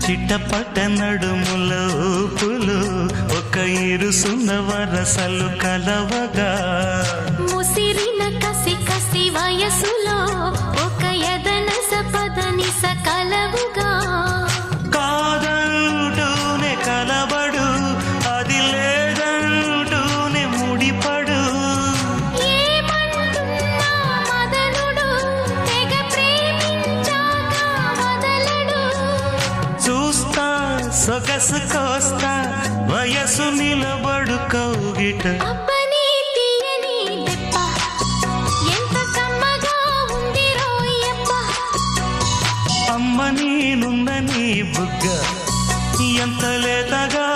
చిట్టపట్ట నడుముల ఊపులు ఒక ఇరుసున్న వరసలు కలవగా ముసిరిన కసి కసి వయసులో ఒక యదన సపదని సకలవుగా కాదంటూనే కలబడు అది లేదంటూనే ముడిపడు ఏమంటున్నా మదనుడు తెగ ప్రేమించాక వదలడు చూస్తా సొగసు కోస్తా వయసు నిలబడు కౌగిట అబ్బని తీయని దెబ్బ ఎంత కమ్మగా ఉంది రోయప్ప అమ్మ నేనున్న నీ బుగ్గ ఎంత లేతగా